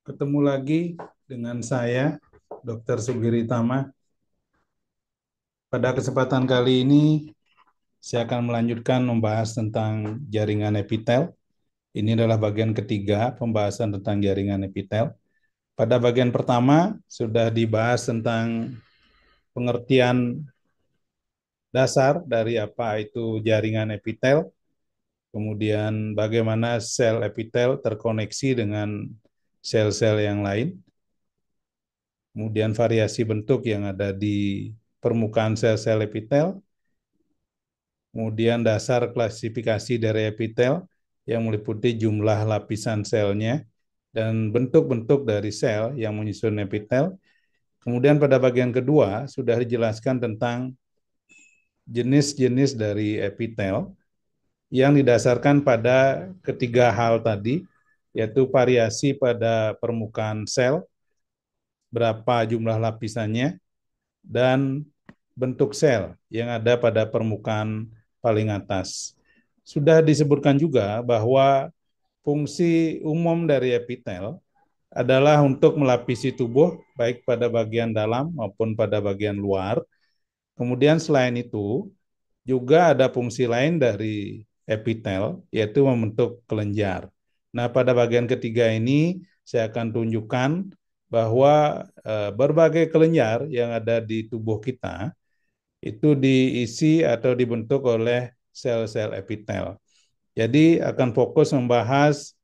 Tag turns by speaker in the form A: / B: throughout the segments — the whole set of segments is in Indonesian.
A: Ketemu lagi dengan saya, Dr. Sugiri Tama. Pada kesempatan kali ini, saya akan melanjutkan membahas tentang jaringan epitel. Ini adalah bagian ketiga pembahasan tentang jaringan epitel. Pada bagian pertama, sudah dibahas tentang pengertian dasar dari apa itu jaringan epitel, kemudian bagaimana sel epitel terkoneksi dengan sel-sel yang lain, kemudian variasi bentuk yang ada di permukaan sel-sel epitel, kemudian dasar klasifikasi dari epitel yang meliputi jumlah lapisan selnya dan bentuk-bentuk dari sel yang menyusun epitel. Kemudian pada bagian kedua sudah dijelaskan tentang jenis-jenis dari epitel yang didasarkan pada ketiga hal tadi, yaitu variasi pada permukaan sel, berapa jumlah lapisannya, dan bentuk sel yang ada pada permukaan paling atas. Sudah disebutkan juga bahwa fungsi umum dari epitel adalah untuk melapisi tubuh baik pada bagian dalam maupun pada bagian luar. Kemudian selain itu juga ada fungsi lain dari epitel yaitu membentuk kelenjar. Nah, pada bagian ketiga ini saya akan tunjukkan bahwa berbagai kelenjar yang ada di tubuh kita itu diisi atau dibentuk oleh sel-sel epitel. Jadi akan fokus membahas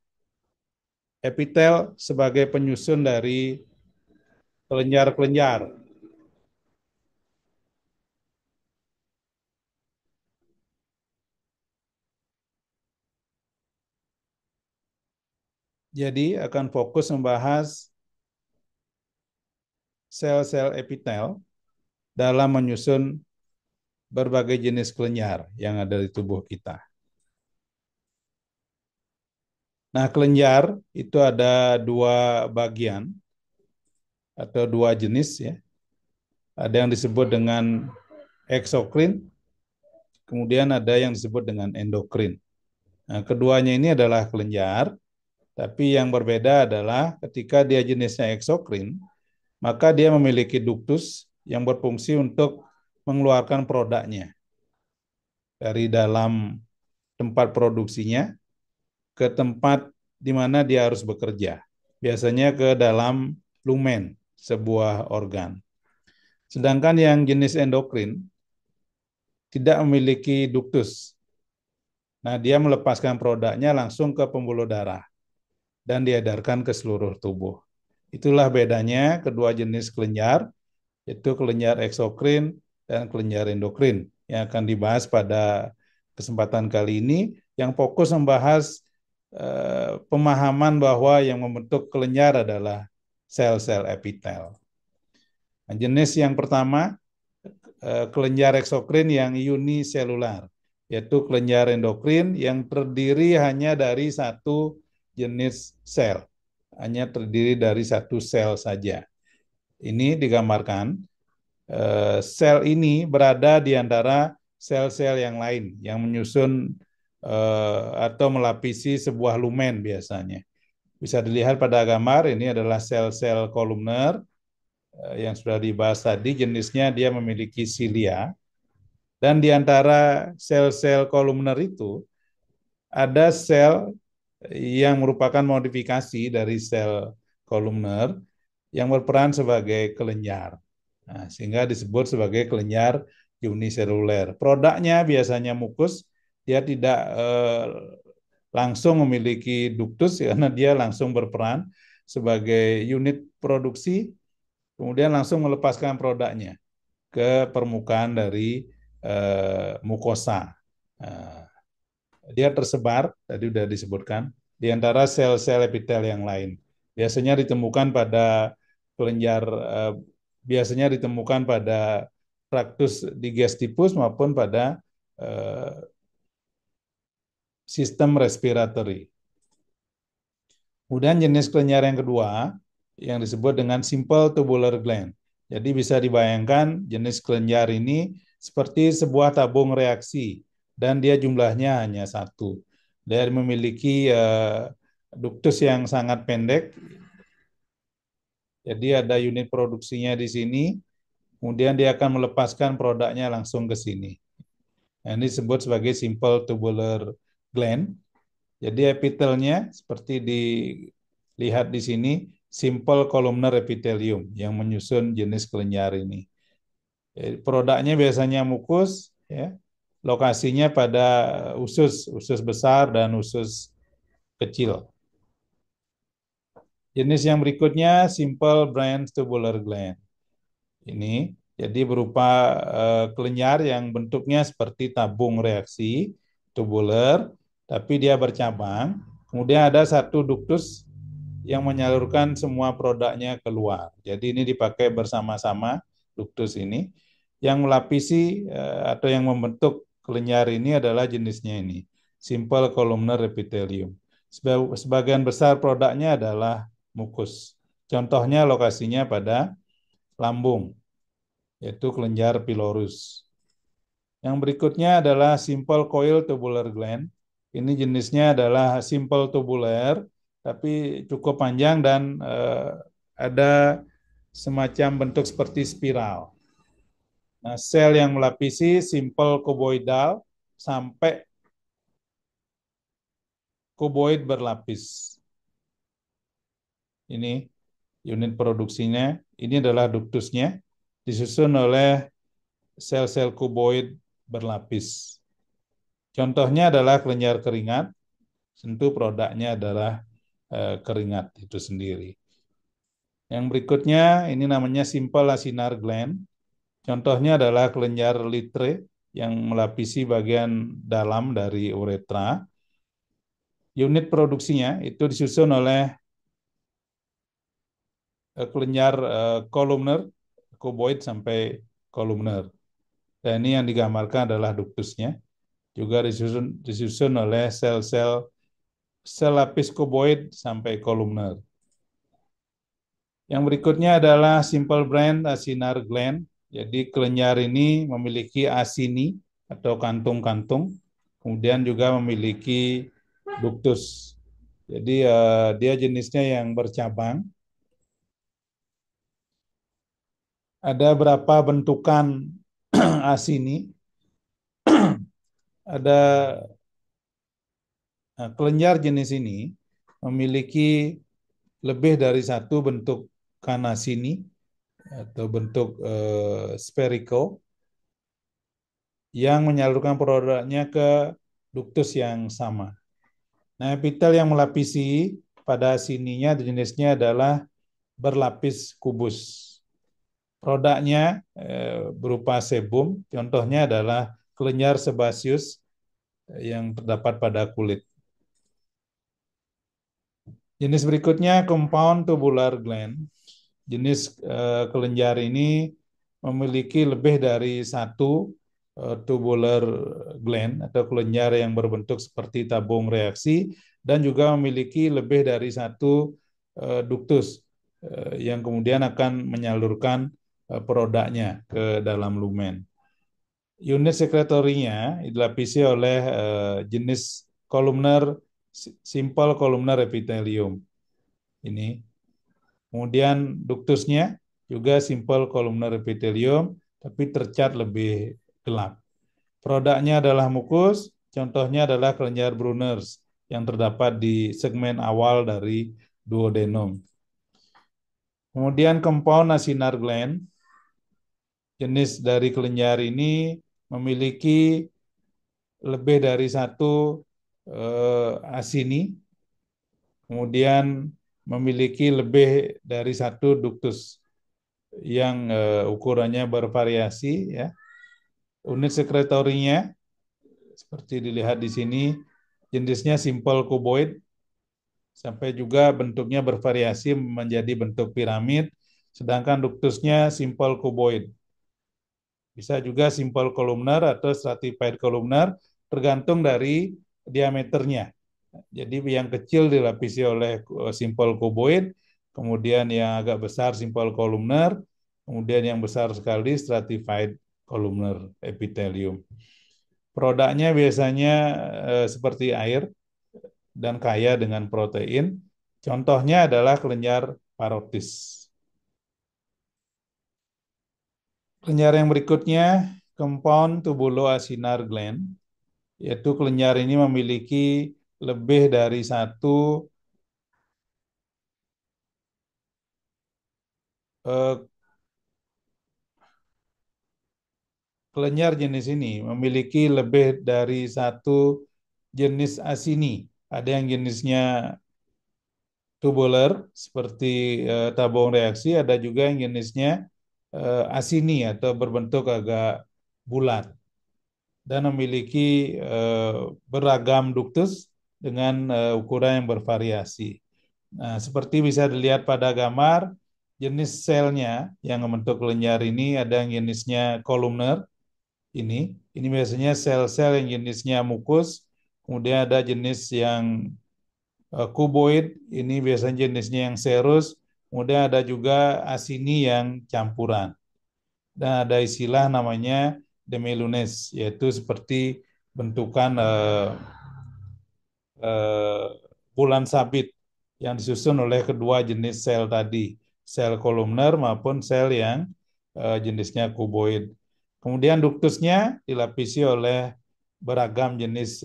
A: epitel sebagai penyusun dari kelenjar-kelenjar. Jadi akan fokus membahas sel-sel epitel dalam menyusun berbagai jenis kelenjar yang ada di tubuh kita. Nah, kelenjar itu ada dua bagian atau dua jenis ya. Ada yang disebut dengan eksokrin, kemudian ada yang disebut dengan endokrin. Nah, keduanya ini adalah kelenjar, tapi yang berbeda adalah ketika dia jenisnya eksokrin, maka dia memiliki duktus yang berfungsi untuk mengeluarkan produknya dari dalam tempat produksinya ke tempat di mana dia harus bekerja. Biasanya ke dalam lumen, sebuah organ. Sedangkan yang jenis endokrin tidak memiliki duktus. Nah, dia melepaskan produknya langsung ke pembuluh darah dan diedarkan ke seluruh tubuh. Itulah bedanya kedua jenis kelenjar, yaitu kelenjar eksokrin dan kelenjar endokrin yang akan dibahas pada kesempatan kali ini, yang fokus membahas pemahaman bahwa yang membentuk kelenjar adalah sel-sel epitel. Nah, jenis yang pertama, kelenjar eksokrin yang uniselular, yaitu kelenjar endokrin yang terdiri hanya dari satu jenis sel, hanya terdiri dari satu sel saja. Ini digambarkan, sel ini berada di antara sel-sel yang lain yang menyusun atau melapisi sebuah lumen biasanya. Bisa dilihat pada gambar, ini adalah sel-sel kolumner yang sudah dibahas tadi, jenisnya dia memiliki silia, dan di antara sel-sel kolumner itu ada sel yang merupakan modifikasi dari sel kolumner yang berperan sebagai kelenjar. Nah, sehingga disebut sebagai kelenjar uniseluler. Produknya biasanya mukus, dia tidak langsung memiliki duktus karena dia langsung berperan sebagai unit produksi, kemudian langsung melepaskan produknya ke permukaan dari mukosa. Dia tersebar, tadi sudah disebutkan, di antara sel-sel epitel yang lain. Biasanya ditemukan pada kelenjar, biasanya ditemukan pada traktus digestivus maupun pada sistem respiratory. Kemudian jenis kelenjar yang kedua yang disebut dengan simple tubular gland. Jadi bisa dibayangkan jenis kelenjar ini seperti sebuah tabung reaksi dan dia jumlahnya hanya satu. Dia memiliki duktus yang sangat pendek Jadi ada unit produksinya di sini, kemudian dia akan melepaskan produknya langsung ke sini. Nah, ini disebut sebagai simple tubular gland. Jadi epitelnya seperti dilihat di sini, simple columnar epithelium yang menyusun jenis kelenjar ini. Produknya biasanya mukus, ya. Lokasinya pada usus besar dan usus kecil. Jenis yang berikutnya simple branch tubular gland. Ini jadi berupa kelenjar yang bentuknya seperti tabung reaksi tubular, tapi dia bercabang. Kemudian ada satu ductus yang menyalurkan semua produknya keluar. Jadi ini dipakai bersama-sama ductus ini. Yang melapisi atau yang membentuk kelenjar ini adalah jenisnya ini, simple columnar epithelium. Sebagian besar produknya adalah mukus. Contohnya lokasinya pada lambung, yaitu kelenjar pylorus. Yang berikutnya adalah simple coil tubular gland. Ini jenisnya adalah simple tubular, tapi cukup panjang dan ada semacam bentuk seperti spiral. Nah, sel yang melapisi simple cuboidal sampai cuboid berlapis. Ini unit produksinya. Ini adalah ductusnya, disusun oleh sel-sel kuboid berlapis. Contohnya adalah kelenjar keringat, tentu produknya adalah keringat itu sendiri. Yang berikutnya ini namanya simple acinar gland. Contohnya adalah kelenjar litre yang melapisi bagian dalam dari uretra. Unit produksinya itu disusun oleh kelenjar kolumner, cuboid sampai kolumner. Dan ini yang digambarkan adalah ductusnya. Juga disusun oleh sel-sel lapis cuboid sampai kolumner. Yang berikutnya adalah simple branch acinar gland. Jadi kelenjar ini memiliki asini atau kantung-kantung, kemudian juga memiliki ductus. Jadi dia jenisnya yang bercabang. Ada berapa bentukan asini? Ada kelenjar jenis ini memiliki lebih dari satu bentuk kanasini atau bentuk spherical yang menyalurkan produknya ke ductus yang sama. Nah, epitel yang melapisi pada sininya jenisnya adalah berlapis kubus. Produknya berupa sebum, contohnya adalah kelenjar sebaceous yang terdapat pada kulit. Jenis berikutnya compound tubular gland. Jenis kelenjar ini memiliki lebih dari satu tubular gland atau kelenjar yang berbentuk seperti tabung reaksi dan juga memiliki lebih dari satu ductus yang kemudian akan menyalurkan produknya ke dalam lumen. Unit sekretorinya dilapisi oleh jenis kolumner simple columnar epithelium. Ini. Kemudian ductusnya juga simple columnar epithelium, tapi tercat lebih gelap. Produknya adalah mukus, contohnya adalah kelenjar Brunner's yang terdapat di segmen awal dari duodenum. Kemudian compound acinar gland, jenis dari kelenjar ini memiliki lebih dari satu asini, kemudian memiliki lebih dari satu ductus yang ukurannya bervariasi, ya. Unit sekretorinya seperti dilihat di sini jenisnya simple cuboid sampai juga bentuknya bervariasi menjadi bentuk piramid, sedangkan ductusnya simple cuboid. Bisa juga simple columnar atau stratified columnar tergantung dari diameternya. Jadi yang kecil dilapisi oleh simple cuboid, kemudian yang agak besar simple columnar, kemudian yang besar sekali stratified columnar epithelium. Produknya biasanya seperti air dan kaya dengan protein. Contohnya adalah kelenjar parotis. Kelenjar yang berikutnya, compound tubuloacinar gland, yaitu kelenjar ini memiliki lebih dari satu eh, kelenjar jenis ini memiliki lebih dari satu jenis asini. Ada yang jenisnya tubular seperti tabung reaksi, ada juga yang jenisnya asini atau berbentuk agak bulat dan memiliki beragam duktus dengan ukuran yang bervariasi. Nah, seperti bisa dilihat pada gambar, jenis selnya yang membentuk kelenjar ini ada yang jenisnya kolumner, ini. Ini biasanya sel-sel yang jenisnya mukus, kemudian ada jenis yang kuboid, ini biasanya jenisnya yang serus, kemudian ada juga asini yang campuran. Dan ada istilah namanya demilunes, yaitu seperti bentukan eh, bulan sabit yang disusun oleh kedua jenis sel tadi, sel kolumner maupun sel yang jenisnya kuboid. Kemudian duktusnya dilapisi oleh beragam jenis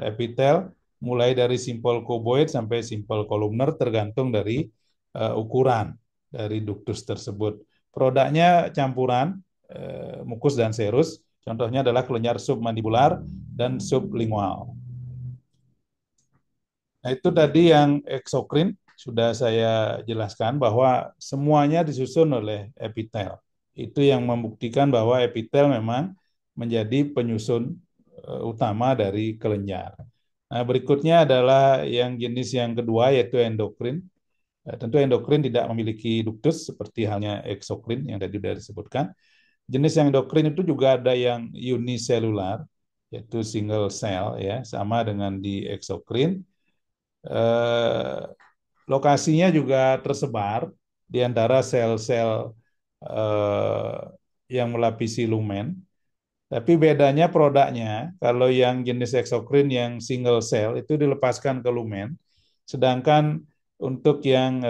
A: epitel, mulai dari simpel kuboid sampai simpel kolumner tergantung dari ukuran dari duktus tersebut. Produknya campuran mukus dan serus, contohnya adalah kelenjar submandibular dan sublingual. Nah, itu tadi yang eksokrin sudah saya jelaskan bahwa semuanya disusun oleh epitel. Itu yang membuktikan bahwa epitel memang menjadi penyusun utama dari kelenjar. Nah, berikutnya adalah yang jenis yang kedua yaitu endokrin. Tentu endokrin tidak memiliki duktus seperti halnya eksokrin yang tadi sudah disebutkan. Jenis yang endokrin itu juga ada yang uniselular, yaitu single cell ya, sama dengan di eksokrin. Eh, Lokasinya juga tersebar di antara sel-sel eh, yang melapisi lumen. Tapi bedanya produknya, kalau yang jenis eksokrin yang single cell itu dilepaskan ke lumen, sedangkan untuk yang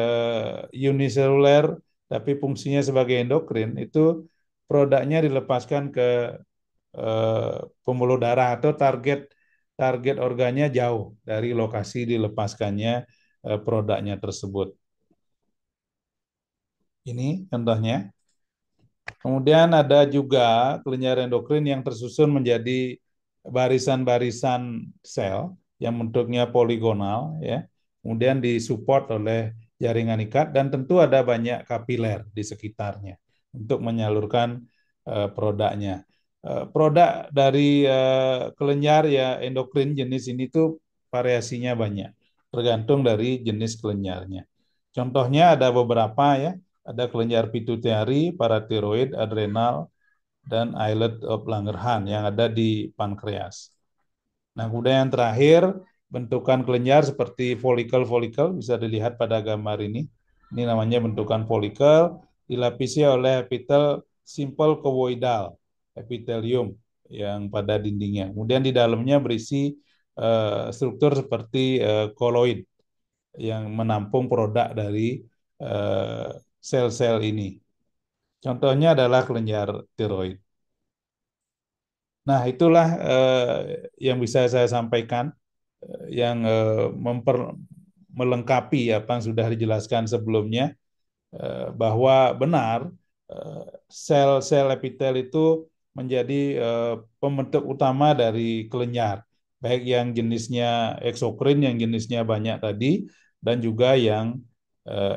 A: unicelular tapi fungsinya sebagai endokrin itu produknya dilepaskan ke pembuluh darah atau target target organnya jauh dari lokasi dilepaskannya produknya tersebut. Ini contohnya. Kemudian ada juga kelenjar endokrin yang tersusun menjadi barisan-barisan sel yang bentuknya poligonal ya. Kemudian disupport oleh jaringan ikat dan tentu ada banyak kapiler di sekitarnya untuk menyalurkan produknya. Produk dari kelenjar ya endokrin jenis ini tuh variasinya banyak, tergantung dari jenis kelenjarnya. Contohnya ada beberapa ya, ada kelenjar pituitari, paratiroid, adrenal, dan islet of Langerhans yang ada di pankreas. Nah, kemudian yang terakhir, bentukan kelenjar seperti folikel-folikel bisa dilihat pada gambar ini. Ini namanya bentukan folikel, dilapisi oleh epitel simple kowoidal, epitelium yang pada dindingnya. Kemudian di dalamnya berisi struktur seperti koloid yang menampung produk dari sel-sel ini. Contohnya adalah kelenjar tiroid. Nah, itulah yang bisa saya sampaikan, yang melengkapi apa yang sudah dijelaskan sebelumnya, bahwa benar sel-sel epitel itu menjadi pembentuk utama dari kelenjar, baik yang jenisnya eksokrin, yang jenisnya banyak tadi, dan juga yang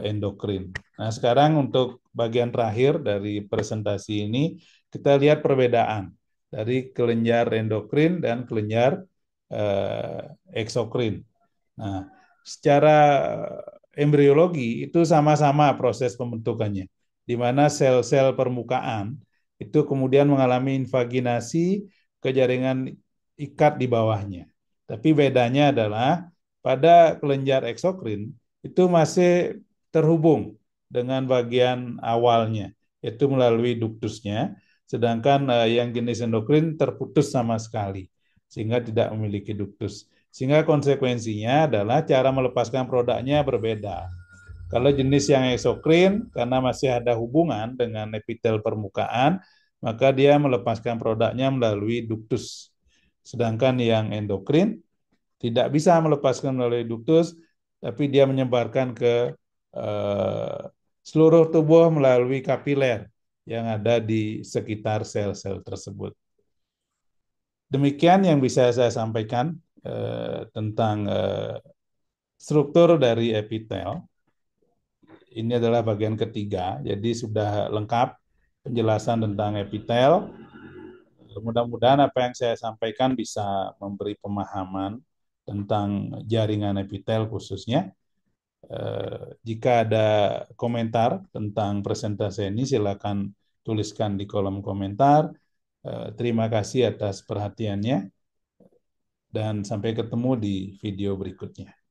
A: endokrin. Nah, sekarang untuk bagian terakhir dari presentasi ini, kita lihat perbedaan dari kelenjar endokrin dan kelenjar eksokrin. Nah, secara embriologi itu sama-sama proses pembentukannya, di mana sel-sel permukaan itu kemudian mengalami invaginasi ke jaringan ikat di bawahnya. Tapi bedanya adalah pada kelenjar eksokrin itu masih terhubung dengan bagian awalnya, yaitu melalui duktusnya, sedangkan yang jenis endokrin terputus sama sekali, sehingga tidak memiliki duktus. Sehingga konsekuensinya adalah cara melepaskan produknya berbeda. Kalau jenis yang eksokrin, karena masih ada hubungan dengan epitel permukaan, maka dia melepaskan produknya melalui duktus. Sedangkan yang endokrin tidak bisa melepaskan melalui duktus, tapi dia menyebarkan ke seluruh tubuh melalui kapiler yang ada di sekitar sel-sel tersebut. Demikian yang bisa saya sampaikan tentang struktur dari epitel. Ini adalah bagian ketiga, jadi sudah lengkap penjelasan tentang epitel. Mudah-mudahan apa yang saya sampaikan bisa memberi pemahaman tentang jaringan epitel khususnya. Jika ada komentar tentang presentasi ini, silakan tuliskan di kolom komentar. Terima kasih atas perhatiannya dan sampai ketemu di video berikutnya.